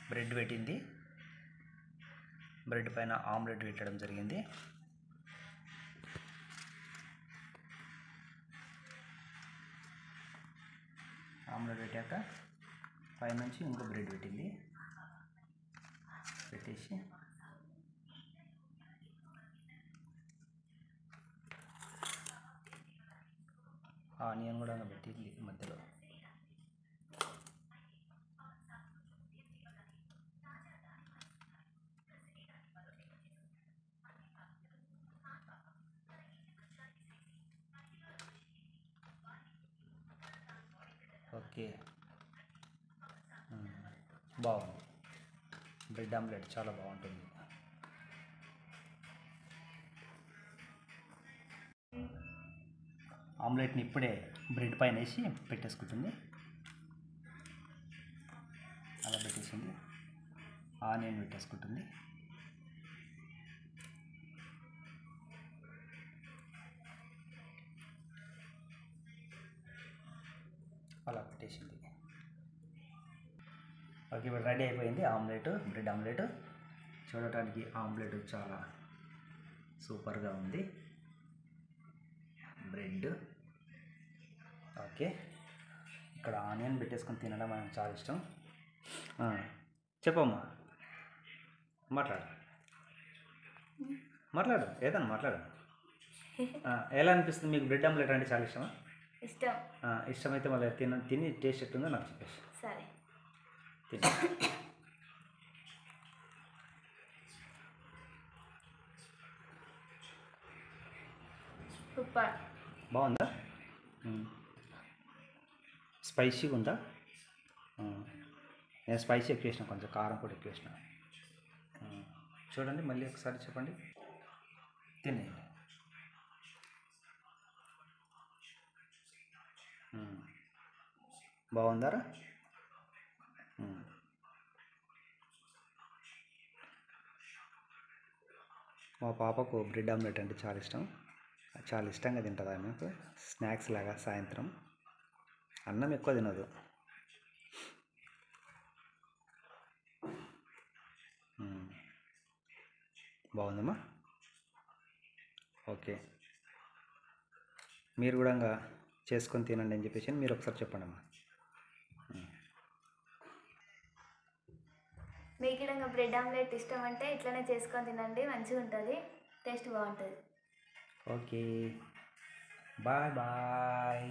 Bread పెట్టింది, bread పైన omelette పెట్టడం జరిగింది. ఆమ్లెట్ పెట్టాక పైనుంచి ఇంకో బ్రెడ్ పెట్టింది, పెట్టేసి ఆనియన్ కూడా పెట్టింది మధ్యలో. ఓకే, బాగుంది. బ్రెడ్ ఆమ్లెట్ చాలా బాగుంటుంది. ఆమ్లెట్ని ఇప్పుడే బ్రెడ్ పైన వేసి పెట్టేసుకుంటుంది. అలా పెట్టేసింది. ఆనియన్ పెట్టేసుకుంటుంది. అలా పెట్టేసింది. ఓకే, ఇప్పుడు రెడీ అయిపోయింది ఆమ్లెట్, బ్రెడ్ ఆమ్లెట్. చూడటానికి ఆమ్లెట్ చాలా సూపర్గా ఉంది. బ్రెడ్ ఓకే, ఇక్కడ ఆనియన్ పెట్టేసుకొని తినడం మనకు చాలా ఇష్టం. చెప్పమ్మా, మాట్లాడు ఏదన్నా మాట్లాడు. ఎలా అనిపిస్తుంది మీకు? బ్రెడ్ ఆమ్లెట్ అంటే చాలా ఇష్టమా? ఇష్టమైతే మళ్ళీ తిని టేస్ట్ ఎట్టుందో నాకు చెప్పేసి. సరే, తిని సూపర్. బాగుందా? స్పైసీగా ఉందా? నేను స్పైసీ ఎక్కువ వేసిన, కొంచెం కారం కూడా ఎక్కువ వేసిన. చూడండి, మళ్ళీ ఒకసారి చెప్పండి. తినేయండి. బాగుందారా? మా పాపకు బ్రెడ్ ఆమ్లెట్ అంటే చాలా ఇష్టం. చాలా ఇష్టంగా తింటుంది ఆమెకు. స్నాక్స్ లాగా సాయంత్రం. అన్నం ఎక్కువ తినదు. బాగుందమ్మా. ఓకే, మీరు కూడా చేసుకొని తినండి అని చెప్పేసి మీరు ఒకసారి చెప్పండి అమ్మా. మీకు కూడా బ్రెడ్ ఆమ్లెట్ ఇష్టం అంటే ఇట్లనే చేసుకొని తినండి, మంచిగా ఉంటుంది, టేస్ట్ బాగుంటుంది. Okay, bye bye.